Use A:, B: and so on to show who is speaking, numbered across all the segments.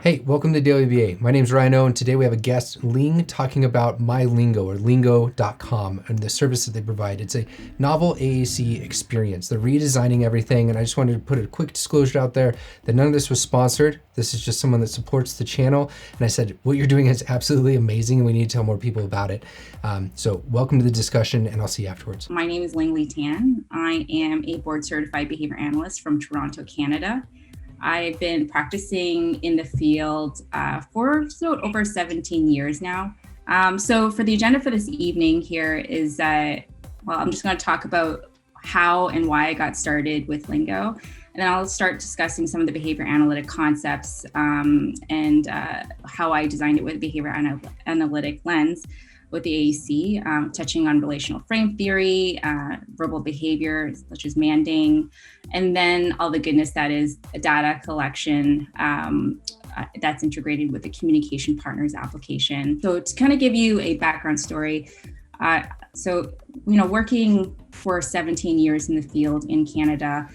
A: Hey, welcome to Daily BA. My name is Ryan, and today we have a guest, Ling, talking about MyLinggo or Linggo.com and the service that they provide. It's a novel AAC experience. They're redesigning everything, and I just wanted to put a quick disclosure out there that none of this was sponsored. This is just someone that supports the channel, and I said, what you're doing is absolutely amazing, and we need to tell more people about it. So welcome to the discussion, and I'll see you afterwards.
B: My name is Ling Ly Tan. I am a board-certified behavior analyst from Toronto, Canada. I've been practicing in the field for over 17 years now. So for the agenda for this evening here is I'm just going to talk about how and why I got started with Linggo. And then I'll start discussing some of the behavior analytic concepts and how I designed it with a behavior analytic lens with the AAC, touching on relational frame theory, verbal behavior, such as manding, and then all the goodness that is data collection that's integrated with the communication partners application. So to kind of give you a background story, working for 17 years in the field in Canada,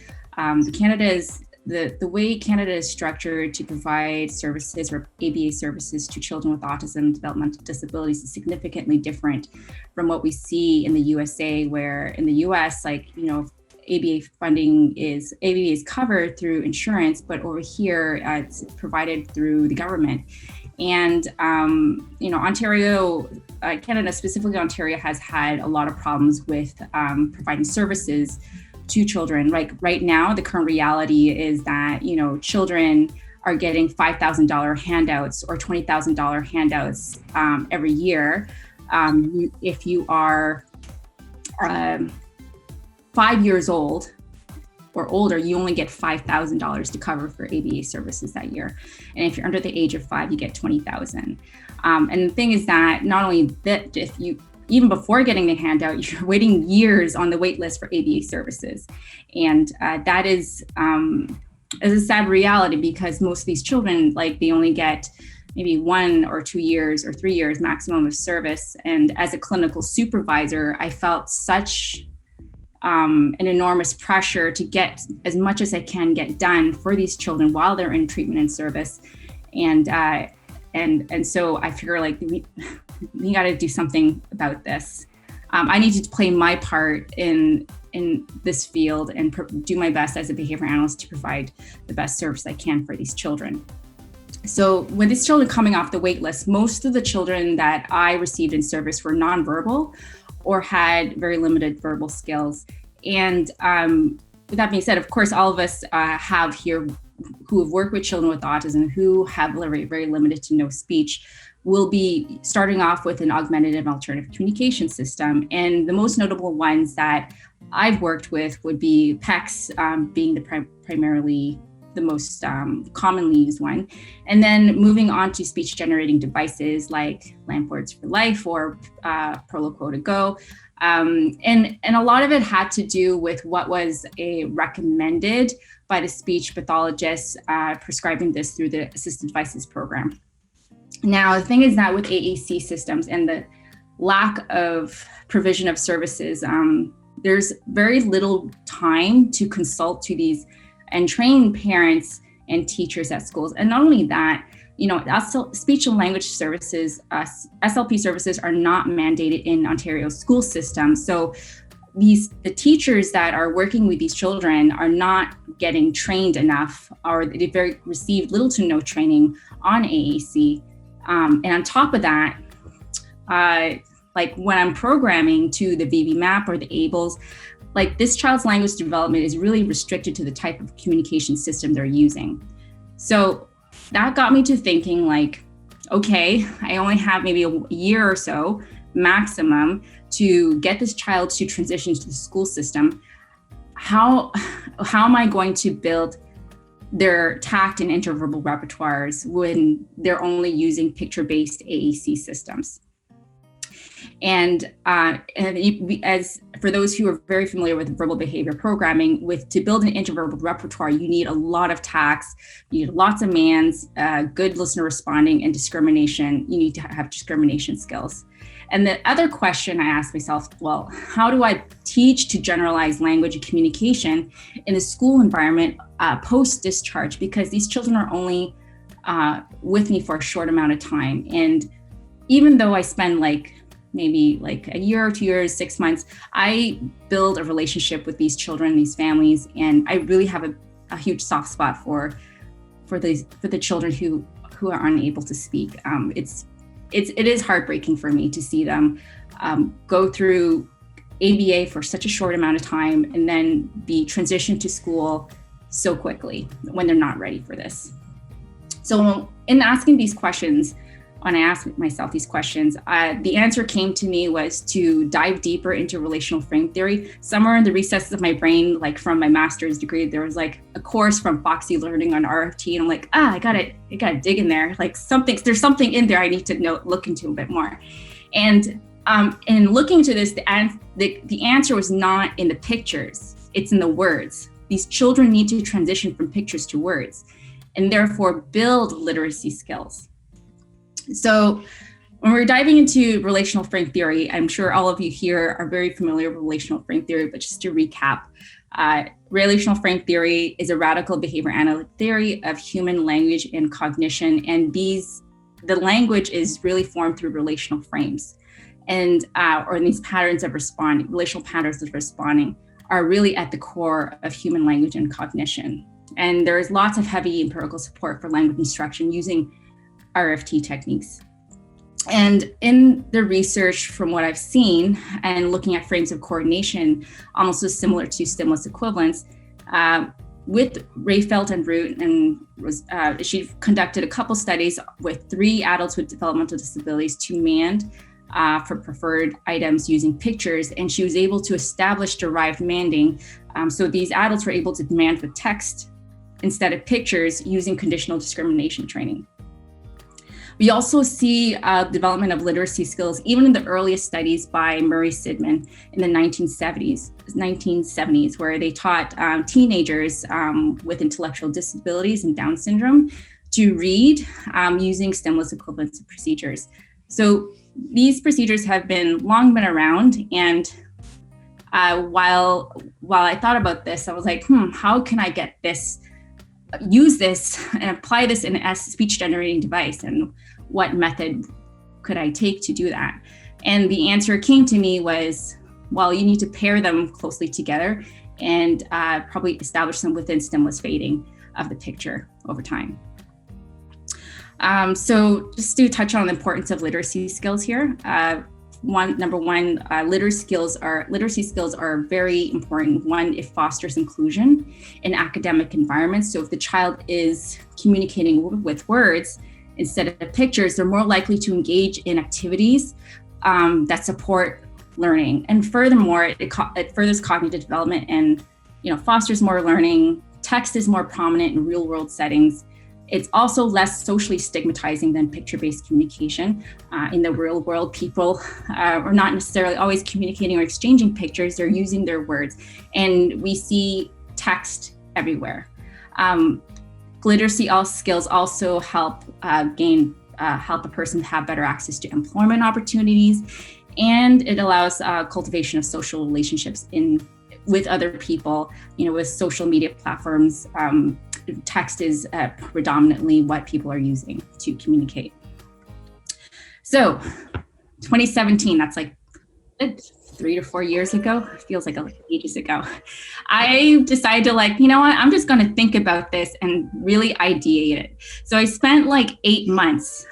B: the way Canada is structured to provide services or ABA services to children with autism, developmental disabilities is significantly different from what we see in the USA, where in the US, ABA funding is covered through insurance, but over here it's provided through the government. And Ontario, Canada, specifically Ontario, has had a lot of problems with providing services to children. Like right now, the current reality is that, children are getting $5,000 handouts or $20,000 handouts every year. If you are 5 years old or older, you only get $5,000 to cover for ABA services that year. And if you're under the age of 5, you get $20,000. And the thing is that not only that, even before getting the handout, you're waiting years on the wait list for ABA services. And that is a sad reality, because most of these children, they only get maybe 1 or 2 years or 3 years maximum of service. And as a clinical supervisor, I felt such an enormous pressure to get as much as I can get done for these children while they're in treatment and service. And so I figure we got to do something about this. I need to play my part in this field and do my best as a behavior analyst to provide the best service I can for these children. So with these children coming off the wait list, most of the children that I received in service were nonverbal or had very limited verbal skills. And with that being said, of course, all of us have here who have worked with children with autism who have very limited to no speech will be starting off with an augmentative alternative communication system. And the most notable ones that I've worked with would be PECS being primarily the most commonly used one. And then moving on to speech generating devices like Words for Life or Proloquo to Go. And a lot of it had to do with what was recommended by the speech pathologist prescribing this through the assistive devices program. Now, the thing is that with AAC systems and the lack of provision of services, there's very little time to consult to these and train parents and teachers at schools. And not only that, speech and language services, SLP services are not mandated in Ontario's school system. So the teachers that are working with these children are not getting trained enough, or they've received little to no training on AAC. And on top of that, when I'm programming to the VB map or the ABLES, this child's language development is really restricted to the type of communication system they're using. So that got me to thinking okay, I only have maybe a year or so maximum to get this child to transition to the school system. How am I going to build their tact and interverbal repertoires when they're only using picture-based AAC systems? And as for those who are very familiar with verbal behavior programming, to build an interverbal repertoire, you need a lot of tacts, you need lots of mands, good listener responding, and discrimination. You need to have discrimination skills. And the other question I asked myself, well, how do I teach to generalize language and communication in the school environment post-discharge? Because these children are only with me for a short amount of time. And even though I spend maybe a year or 2 years, 6 months, I build a relationship with these children, these families, and I really have a huge soft spot for the children who are unable to speak. It is heartbreaking for me to see them go through ABA for such a short amount of time and then be transitioned to school so quickly when they're not ready for this. So in asking these questions, when I asked myself these questions, the answer came to me was to dive deeper into relational frame theory. Somewhere in the recesses of my brain, like from my master's degree, there was like a course from Foxy Learning on RFT, and I'm like, I gotta dig in there. Like there's something in there I need to look into a bit more. And in looking into this, the answer was not in the pictures; it's in the words. These children need to transition from pictures to words, and therefore build literacy skills. So when we're diving into relational frame theory, I'm sure all of you here are very familiar with relational frame theory, but just to recap, relational frame theory is a radical behavior analytic theory of human language and cognition. And the language is really formed through relational frames. And or these patterns of responding, relational patterns of responding are really at the core of human language and cognition. And there's lots of heavy empirical support for language instruction using RFT techniques. And in the research, from what I've seen and looking at frames of coordination, almost as similar to stimulus equivalence, with Rayfeld and Root, and she conducted a couple studies with 3 adults with developmental disabilities to mand for preferred items using pictures, and she was able to establish derived manding. So these adults were able to demand with text instead of pictures using conditional discrimination training. We also see development of literacy skills, even in the earliest studies by Murray Sidman in the 1970s, where they taught teenagers with intellectual disabilities and Down syndrome to read using stimulus equivalence procedures. So these procedures have long been around, and while I thought about this, I was like, how can I use this and apply this in a speech generating device, and what method could I take to do that? And the answer came to me was, well, you need to pair them closely together and probably establish them within stimulus fading of the picture over time. So just to touch on the importance of literacy skills here. Number one, literacy skills are very important. One, it fosters inclusion in academic environments. So if the child is communicating with words instead of pictures, they're more likely to engage in activities that support learning. And furthermore, it furthers cognitive development and fosters more learning. Text is more prominent in real world settings. It's also less socially stigmatizing than picture-based communication. In the real world, people are not necessarily always communicating or exchanging pictures, they're using their words. And we see text everywhere. Literacy skills also help help a person have better access to employment opportunities, and it allows cultivation of social relationships with other people, with social media platforms. Text is predominantly what people are using to communicate. So 2017, that's like 3 to 4 years ago. It feels like ages ago. I decided to I'm just going to think about this and really ideate it. So I spent 8 months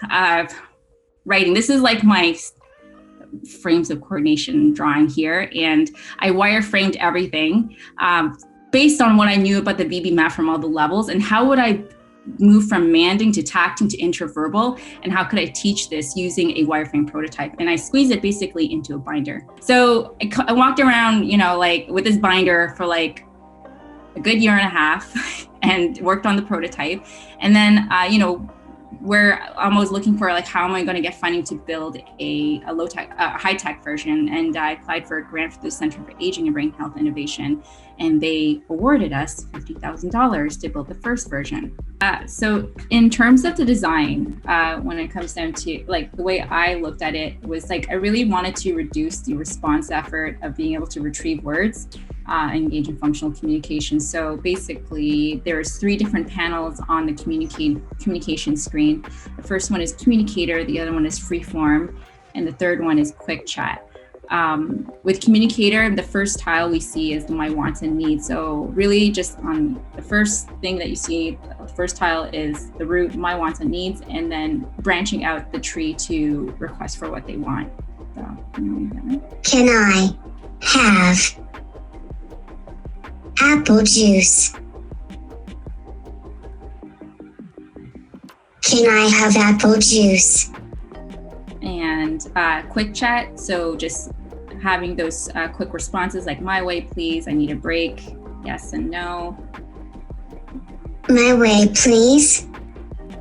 B: writing. This is my frames of coordination drawing here. And I wireframed everything based on what I knew about the BB map from all the levels, and how would I move from manding to tacting to interverbal, and how could I teach this using a wireframe prototype? And I squeezed it basically into a binder. So I walked around, with this binder for a good year and a half and worked on the prototype. And then, where I was looking for how am I going to get funding to build a high-tech version, and I applied for a grant for the Center for Aging and Brain Health Innovation, and they awarded us $50,000 to build the first version. So in terms of the design, when it comes down to the way I looked at it was I really wanted to reduce the response effort of being able to retrieve words engage in functional communication. So basically, there's 3 different panels on the communication screen. The first one is communicator, the other one is freeform, and the third one is quick chat. With communicator, the first tile we see is the my wants and needs. So really just on the first thing that you see, the first tile is the root, my wants and needs, and then branching out the tree to request for what they want. So,
C: can I have apple juice? Can I have apple juice?
B: And quick chat, so just having those quick responses like my way, please, I need a break, yes and no.
C: My way, please.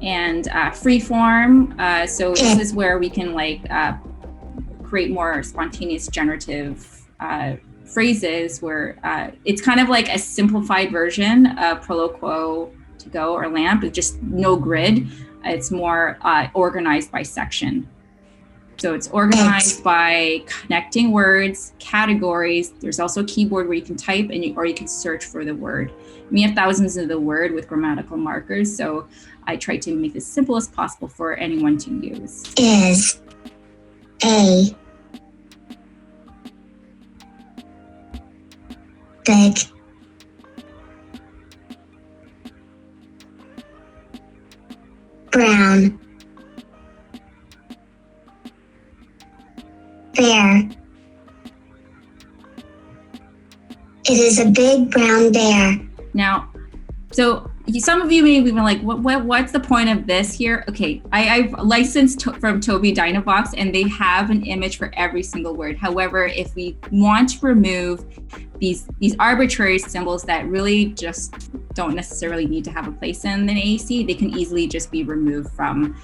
B: And free form, so this is where we can create more spontaneous generative phrases where it's kind of like a simplified version of Proloquo, To Go, or LAMP, with just no grid. It's more organized by section. So it's organized by connecting words, categories. There's also a keyboard where you can type or you can search for the word. We have thousands of the word with grammatical markers. So I try to make it as simple as possible for anyone to use.
C: Is a big brown bear. It is a big brown bear.
B: Now, so some of you may be like, what's the point of this here? Okay, I've licensed from Tobii Dynavox, and they have an image for every single word. However, if we want to remove these arbitrary symbols that really just don't necessarily need to have a place in an AAC, they can easily just be removed from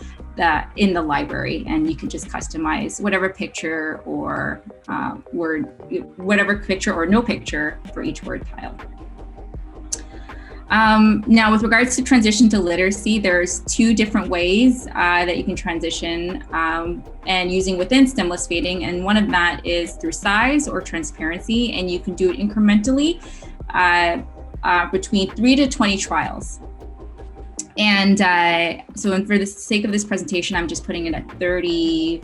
B: in the library, and you can just customize whatever picture or word, whatever picture or no picture for each word tile. Now, with regards to transition to literacy, there's 2 different ways that you can transition and using within stimulus fading. And one of that is through size or transparency, and you can do it incrementally between 3 to 20 trials. And so for the sake of this presentation, I'm just putting it at 35%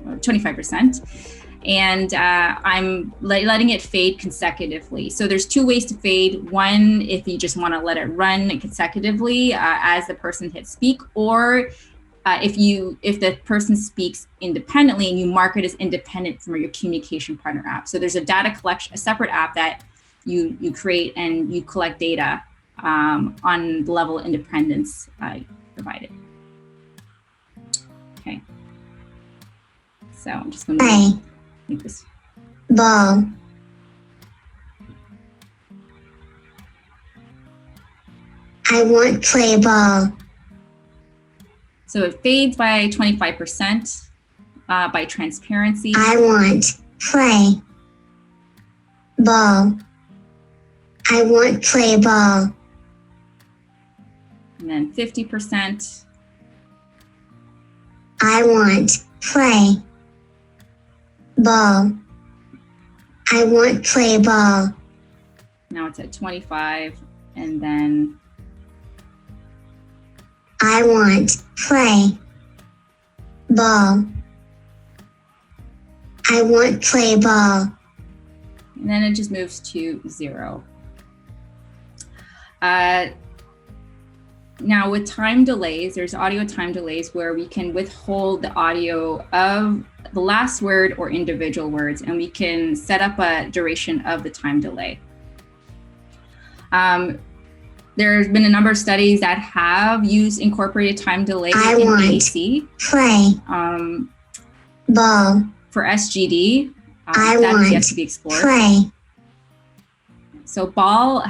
B: or 25%. And I'm letting it fade consecutively. So there's 2 ways to fade. One, if you just want to let it run consecutively as the person hits speak, or if the person speaks independently and you mark it as independent from your communication partner app. So there's a data collection, a separate app that you create and you collect data on the level of independence provided. Okay. So I'm just going to make this.
C: Ball. I want play ball.
B: So it fades by 25% by transparency.
C: I want play ball. I want play ball.
B: And then 50%.
C: I want play ball. I want play ball.
B: Now it's at 25, and then
C: I want play ball. I want play ball.
B: And then it just moves to 0. Now with time delays, there's audio time delays where we can withhold the audio of the last word or individual words, and we can set up a duration of the time delay. There's been a number of studies that have used incorporated time delay in AAC.
C: Play ball.
B: For SGD,
C: I
B: that
C: want
B: is yet to be explored.
C: Play.
B: So ball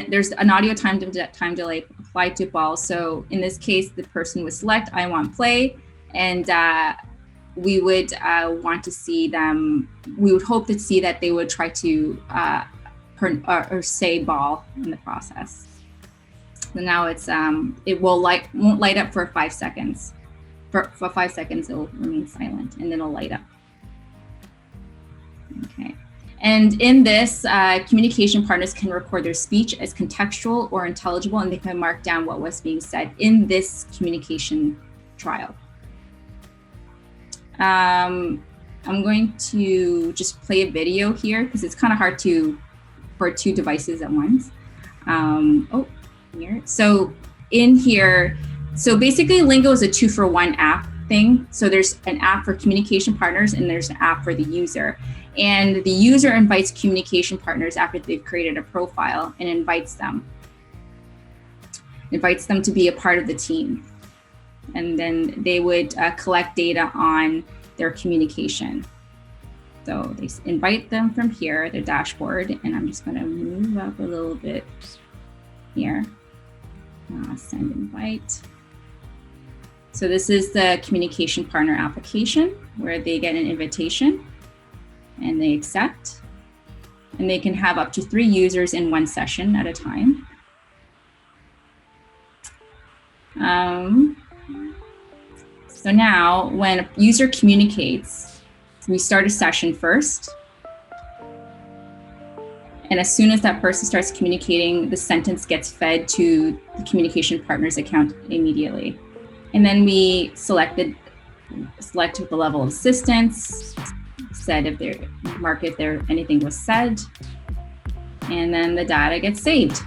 B: there's an audio time delay applied to ball. So in this case, the person would select, I want play, and we would want to see them, we would hope to see that they would try to or say ball in the process. So now it's, it won't light up for 5 seconds. For 5 seconds, it will remain silent, and then it'll light up. Okay. And in this, communication partners can record their speech as contextual or intelligible, and they can mark down what was being said in this communication trial. I'm going to just play a video here because it's kind of hard for 2 devices at once. Here. So in here, so basically Linggo is a 2-for-1 app thing. So there's an app for communication partners and there's an app for the user. And the user invites communication partners after they've created a profile and invites them to be a part of the team. And then they would collect data on their communication. So they invite them from here, their dashboard, and I'm just going to move up a little bit here. Send invite. So this is the communication partner application where they get an invitation and they accept. And they can have up to 3 users in one session at a time. So now when a user communicates, we start a session first. And as soon as that person starts communicating, the sentence gets fed to the communication partner's account immediately. And then we select the level of assistance, mark if anything was said, and then the data gets saved.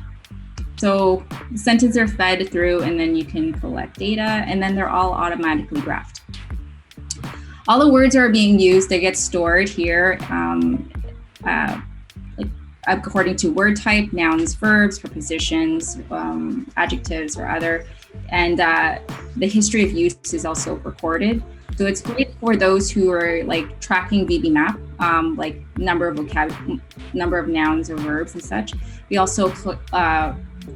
B: So the sentences are fed through, and then you can collect data, and then they're all automatically graphed. All the words are being used, they get stored here, according to word type, nouns, verbs, prepositions, adjectives, or other. And the history of use is also recorded. So it's great for those who are like tracking VB-MAP, like number of nouns or verbs and such. We also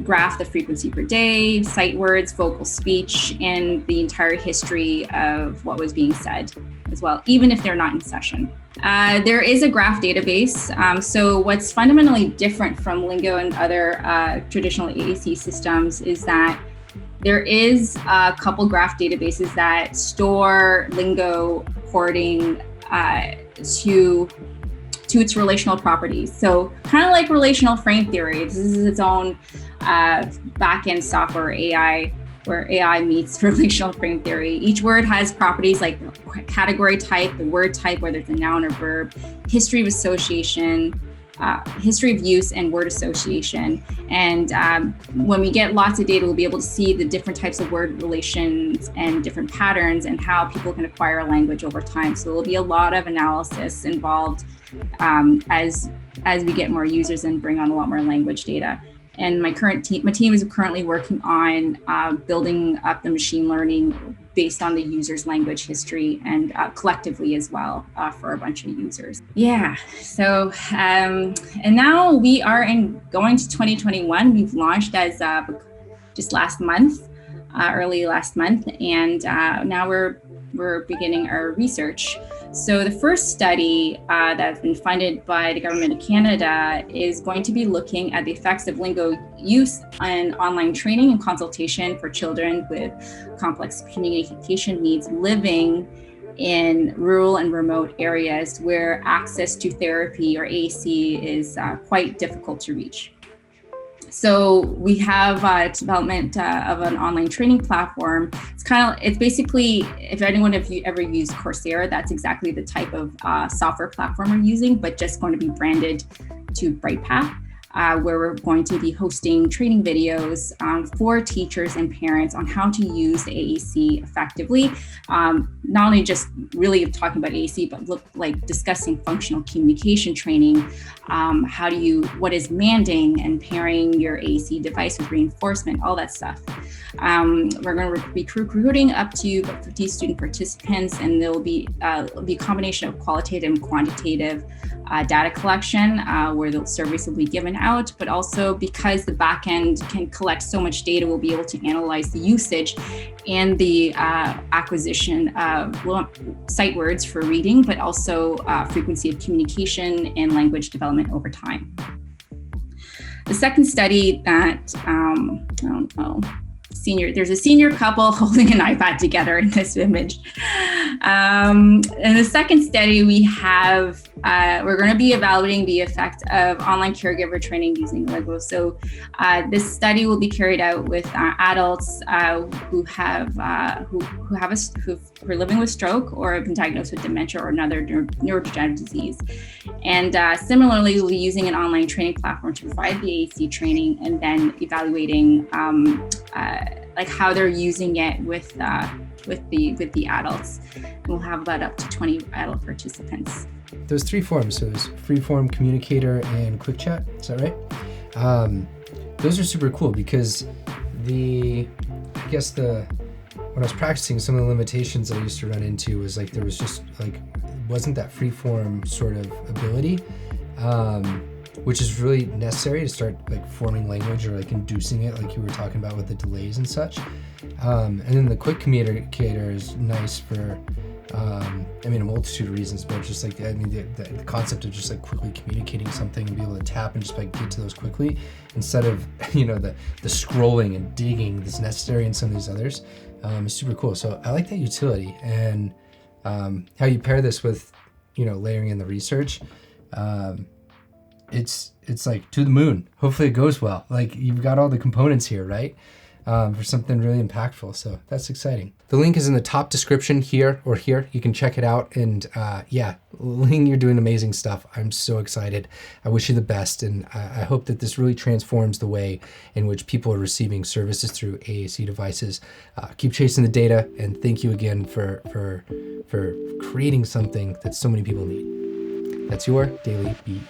B: graph the frequency per day, sight words, vocal speech, and the entire history of what was being said as well, even if they're not in session. There is a graph database. So what's fundamentally different from Linggo and other traditional AAC systems is that there is a couple graph databases that store Linggo reporting to its relational properties. So kind of like relational frame theory, this is its own back-end software AI, where AI meets relational frame theory. Each word has properties like category type, the word type, whether it's a noun or verb, history of association, history of use, and word association. And when we get lots of data, we'll be able to see the different types of word relations and different patterns and how people can acquire a language over time. So there'll be a lot of analysis involved as we get more users and bring on a lot more language data. And my team is currently working on building up the machine learning based on the user's language history and collectively as well for a bunch of users. Yeah, so, and now we are going to 2021. We've launched as just last month, early last month, and now we're beginning our research. So the first study that's been funded by the government of Canada is going to be looking at the effects of Linggo use on online training and consultation for children with complex communication needs living in rural and remote areas where access to therapy or AAC is quite difficult to reach. So we have development of an online training platform. It's basically, if anyone of you ever used Coursera, that's exactly the type of software platform we're using, but just going to be branded to BrightPath, where we're going to be hosting training videos for teachers and parents on how to use the AAC effectively. Not only just really talking about AAC, but discussing functional communication training. What is manding and pairing your AAC device with reinforcement, all that stuff. We're going to be recruiting up to 50 student participants, and there will be a combination of qualitative and quantitative data collection where the surveys will be given out, but also because the backend can collect so much data, we'll be able to analyze the usage and the acquisition of sight words for reading, but also frequency of communication and language development over time. The second study that, there's a senior couple holding an iPad together in this image. In the second study, we have we're going to be evaluating the effect of online caregiver training using Linggo. So this study will be carried out with adults who are living with stroke or have been diagnosed with dementia or another neurodegenerative disease. And similarly, we'll be using an online training platform to provide the AAC training and then evaluating like how they're using it with the adults. And we'll have about up to 20 adult participants.
A: Those three forms, so it's freeform, communicator, and quick chat. Is that right? Those are super cool because when I was practicing, some of the limitations I used to run into was like there was just like wasn't that freeform sort of ability, which is really necessary to start like forming language or like inducing it, like you were talking about with the delays and such. And then the quick communicator is nice for a multitude of reasons, but just like the concept of just like quickly communicating something and be able to tap and just like get to those quickly instead of the scrolling and digging that's necessary in some of these others is super cool. So I like that utility and how you pair this with layering in the research. It's like to the moon. Hopefully it goes well. Like you've got all the components here, right? For something really impactful. So that's exciting. The link is in the top description here or here. You can check it out. And Ling, you're doing amazing stuff. I'm so excited. I wish you the best. And I hope that this really transforms the way in which people are receiving services through AAC devices. Keep chasing the data. And thank you again for creating something that so many people need. That's your Daily Beat.